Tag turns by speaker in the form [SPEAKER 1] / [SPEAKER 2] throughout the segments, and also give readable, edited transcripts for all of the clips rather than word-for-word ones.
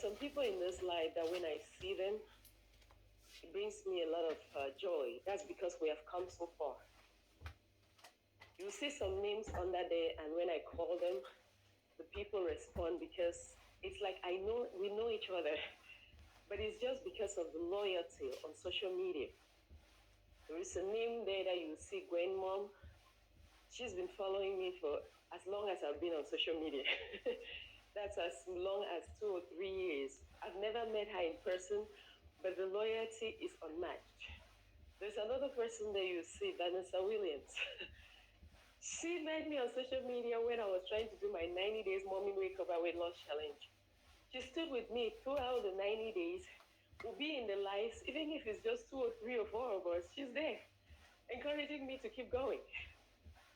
[SPEAKER 1] some people in this life that when I see them, it brings me a lot of joy. That's because we have come so far. You see some names under there, and when I call them, the people respond because it's like we know each other, but it's just because of the loyalty on social media. There is a name there that you see, Gwen Mom. She's been following me for as long as I've been on social media. That's as long as 2 or 3 years. I've never met her in person, but the loyalty is unmatched. There's another person that you see, Vanessa Williams. She met me on social media when I was trying to do my 90 days mommy makeover weight loss challenge. She stood with me throughout the 90 days. We'll be in the lives, even if it's just 2 or 3 or 4 of us, she's there, encouraging me to keep going.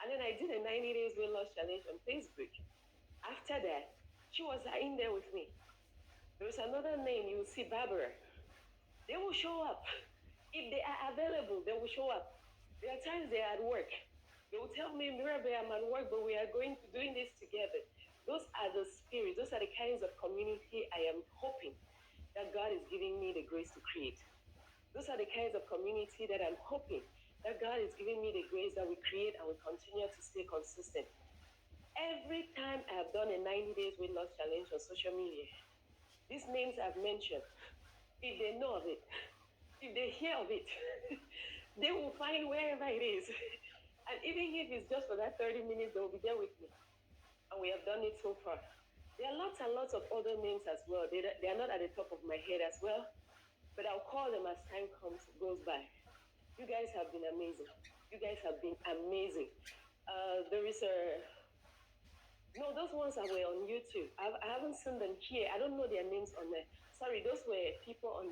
[SPEAKER 1] And then I did a 90 days weight loss challenge on Facebook. After that, she was in there with me. There's another name, you'll see, Barbara. They will show up. If they are available, they will show up. There are times they are at work. They will tell me, Mirabel, I'm at work, but we are going to doing this together. Those are the spirits. Those are the kinds of community I am hoping that God is giving me the grace to create. Those are the kinds of community that I'm hoping that God is giving me the grace that we create and we continue to stay consistent. Every time I have done a 90 days weight loss challenge on social media, these names I've mentioned, if they know of it, if they hear of it, they will find wherever it is. And even if it's just for that 30 minutes, they will be there with me. And we have done it so far. There are lots and lots of other names as well. They are not at the top of my head as well, but I'll call them as time goes by. You guys have been amazing. You guys have been amazing. There is no, those ones that were on YouTube. I haven't seen them here. I don't know their names on there. Sorry, those were people on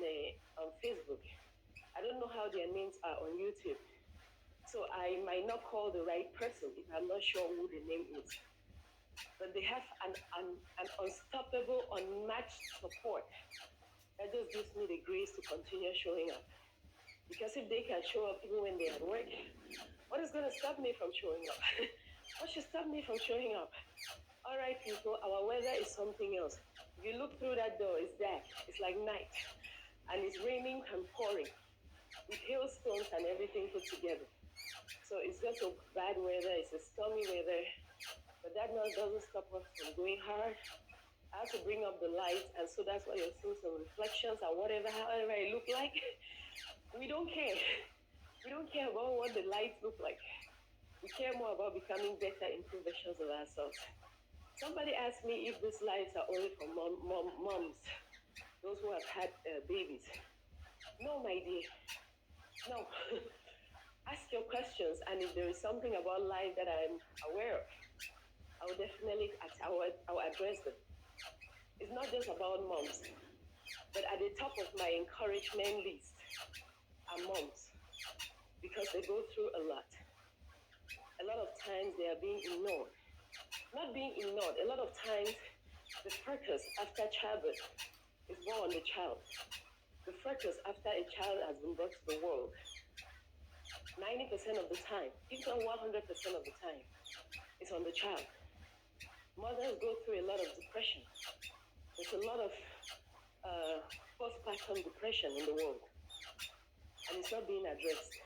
[SPEAKER 1] Facebook. I don't know how their names are on YouTube. So I might not call the right person if I'm not sure who the name is. But they have an unstoppable, unmatched support that just gives me the grace to continue showing up. Because if they can show up even when they're at work, what is going to stop me from showing up? What should stop me from showing up? All right, people, our weather is something else. If you look through that door, it's dark. It's like night. And it's raining and pouring with hailstones and everything put together. So it's just a bad weather. It's a stormy weather. But that doesn't stop us from going hard. I have to bring up the light, and so that's why you're seeing some reflections or whatever, however it look like. We don't care. We don't care about what the lights look like. We care more about becoming better, improved versions of ourselves. Somebody asked me if these lights are only for moms, those who have had babies. No, my dear. No. Ask your questions, and if there is something about life that I'm aware of, I will definitely I will address them. It's not just about moms, but at the top of my encouragement list are moms, because they go through a lot. A lot of times they are being ignored. Not being ignored, a lot of times the focus after childbirth is more on the child. The focus after a child has been brought to the world, 90% of the time, if not 100% of the time, is on the child. Mothers go through a lot of depression. There's a lot of postpartum depression in the world, and it's not being addressed.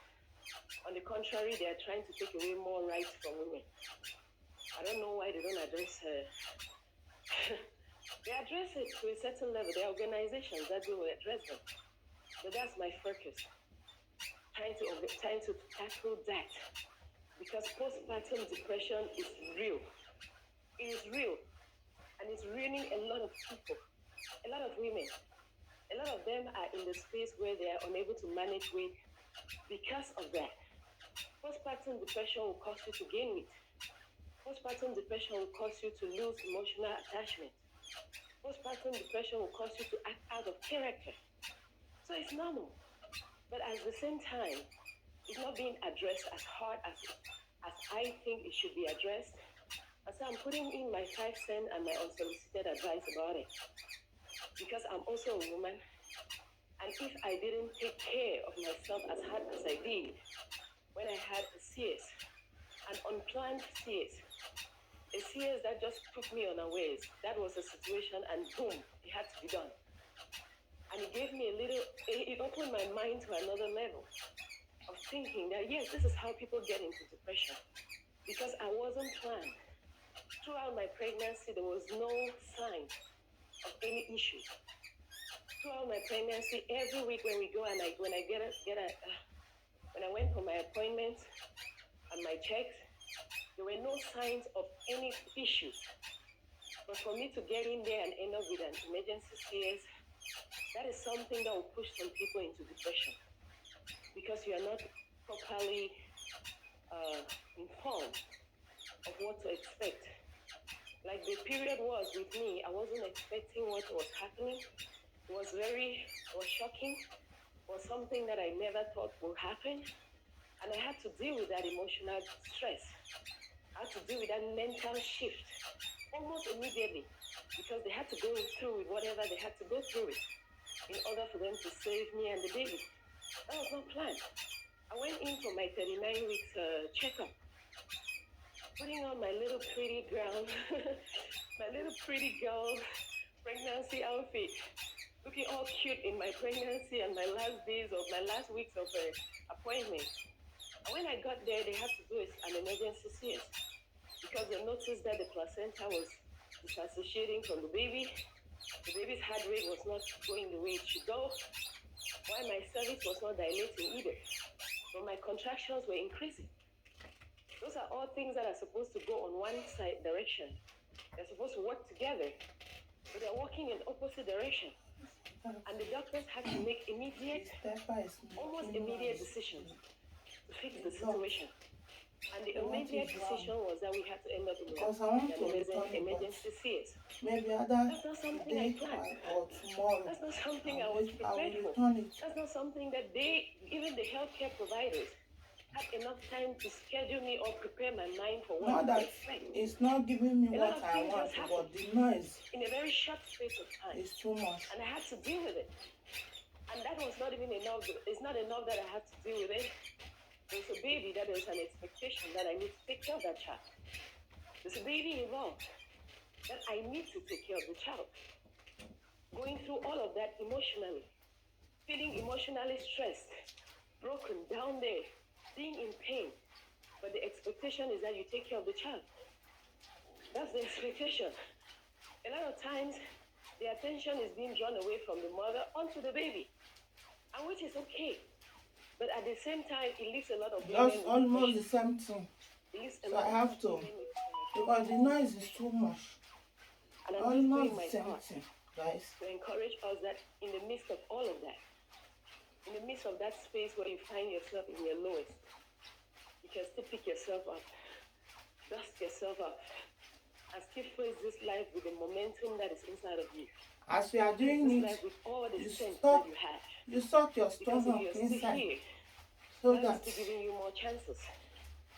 [SPEAKER 1] On the contrary, they are trying to take away more rights from women. I don't know why they don't address they address it to a certain level. There are organizations that will address them. But that's my focus. Trying to tackle that. Because postpartum depression is real. It is real. And it's ruining a lot of people, a lot of women. A lot of them are in the space where they are unable to manage weight because of that. Postpartum depression will cause you to gain weight. Postpartum depression will cause you to lose emotional attachment. Postpartum depression will cause you to act out of character. So it's normal. But at the same time, it's not being addressed as hard as I think it should be addressed. And so I'm putting in my 5 cents and my unsolicited advice about it. Because I'm also a woman. And if I didn't take care of myself as hard as I did when I had a CS, an unplanned CS, a CS that just took me unawares, that was a situation and boom, it had to be done. And it opened my mind to another level of thinking that, yes, this is how people get into depression. Because I wasn't planned. Throughout my pregnancy, there was no sign of any issue. Throughout my pregnancy, every week when we go and when I went for my appointment and my checks, there were no signs of any issues. But for me to get in there and end up with an emergency CS, that is something that will push some people into depression because you are not properly informed of what to expect. Like the period was with me, I wasn't expecting what was happening. It was shocking. It was something that I never thought would happen. And I had to deal with that emotional stress. I had to deal with that mental shift almost immediately because they had to go through with whatever they had to go through it in order for them to save me and the baby. That was not planned. I went in for my 39 weeks checkup, putting on my little pretty girl, my little pretty girl pregnancy outfit, looking all cute in my pregnancy and my last weeks of appointment. And when I got there, they had to do an emergency CS because they noticed that the placenta was disassociating from the baby. The baby's heart rate was not going the way it should go, while my cervix was not dilating either. But my contractions were increasing. Those are all things that are supposed to go on one side direction. They're supposed to work together, but they're working in opposite direction. And the doctors had to make almost immediate decisions to fix the situation. And the immediate decision was that we had to end up in an emergency CS. That's not something I planned. That's not something I was prepared for. That's not something that even the healthcare providers, had enough time to schedule me or prepare my mind for what I expect.
[SPEAKER 2] It's not giving me what I want, but the noise
[SPEAKER 1] in a very short space of time
[SPEAKER 2] is too much.
[SPEAKER 1] And I had to deal with it. And that was not even enough. It's not enough that I had to deal with it. There's a baby that there's an expectation that I need to take care of that child. There's a baby involved that I need to take care of the child. Going through all of that emotionally, feeling emotionally stressed, broken down there, being in pain. But the expectation is that you take care of the child. That's the expectation. A lot of times, the attention is being drawn away from the mother onto the baby, and which is okay. But at the same time, it leaves a lot of women.
[SPEAKER 2] That's almost the same thing. So I have to, because the noise is too much.
[SPEAKER 1] And
[SPEAKER 2] almost the same thing, guys.
[SPEAKER 1] To encourage us that in the midst of all of that, in the midst of that space where you find yourself in your lowest, you can still pick yourself up, dust yourself up, and still face this life with the momentum that is inside of you.
[SPEAKER 2] As we are doing it,
[SPEAKER 1] with all the
[SPEAKER 2] you suck your stomach inside,
[SPEAKER 1] here,
[SPEAKER 2] so that
[SPEAKER 1] is giving you more chances.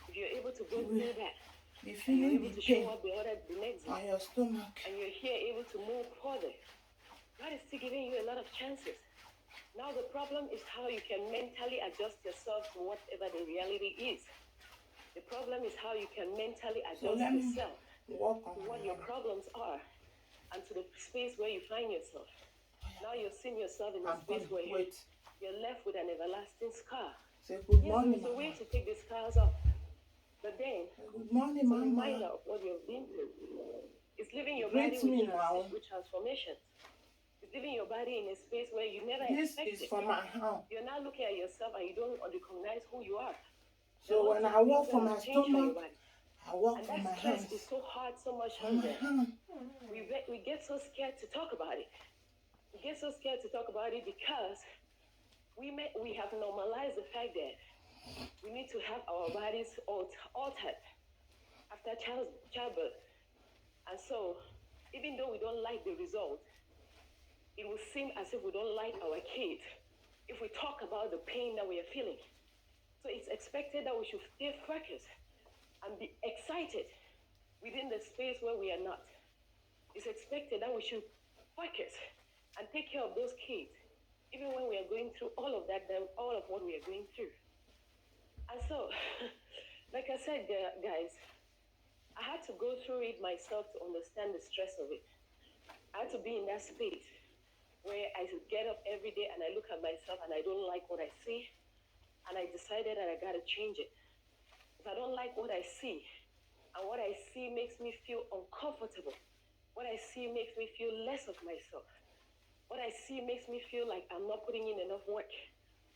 [SPEAKER 1] If you're able to go through that,
[SPEAKER 2] be feeling the pain
[SPEAKER 1] the next day,
[SPEAKER 2] on your stomach,
[SPEAKER 1] and you're here able to move further, God is still giving you a lot of chances. Now the problem is how you can mentally adjust yourself to whatever the reality is. The problem is how you can mentally adjust yourself to what your problems are and to the space where you find yourself. Now you're seeing yourself in a space where you're left with an everlasting scar.
[SPEAKER 2] Say good
[SPEAKER 1] yes,
[SPEAKER 2] morning,
[SPEAKER 1] there's a way to take the scars off. But then,
[SPEAKER 2] good morning,
[SPEAKER 1] it's a reminder of what you've been through. It's leaving your body with transformations. It's leaving your body in a space where you never expected.
[SPEAKER 2] This is for my house.
[SPEAKER 1] You're now looking at yourself and you don't recognize who you are.
[SPEAKER 2] So when I walk for my stomach, I walk for my hands.
[SPEAKER 1] It's so hard, so much hunger. We get so scared to talk about it. We get so scared to talk about it because we have normalized the fact that we need to have our bodies altered after childbirth. And so, even though we don't like the result, it will seem as if we don't like our kid if we talk about the pain that we are feeling. So it's expected that we should stay focused and be excited within the space where we are not. It's expected that we should focus and take care of those kids, even when we are going through all of that, all of what we are going through. And so, like I said, guys, I had to go through it myself to understand the stress of it. I had to be in that space where I get up every day and I look at myself and I don't like what I see, and I decided that I gotta change it. If I don't like what I see, and what I see makes me feel uncomfortable, what I see makes me feel less of myself, what I see makes me feel like I'm not putting in enough work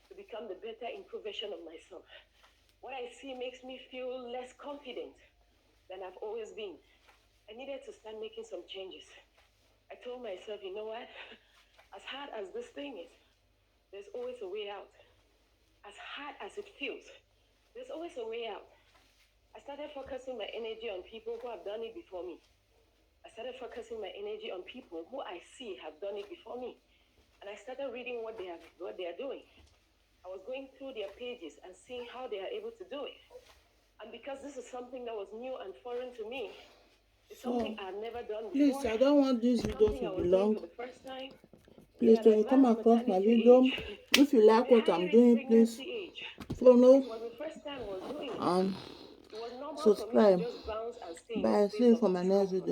[SPEAKER 1] to become the better improved version of myself, what I see makes me feel less confident than I've always been, I needed to start making some changes. I told myself, you know what? As hard as this thing is, there's always a way out. As hard as it feels, there's always a way out. I started focusing my energy on people who have done it before me. I started focusing my energy on people who I see have done it before me. And I started reading what they are doing. I was going through their pages and seeing how they are able to do it. And because this is something that was new and foreign to me, it's something I've never done before.
[SPEAKER 2] Please, I don't want this video to be long.
[SPEAKER 1] For the first time.
[SPEAKER 2] Please, when you come across my video, if you like what I'm doing, please follow and subscribe. Bye. See you for my next video.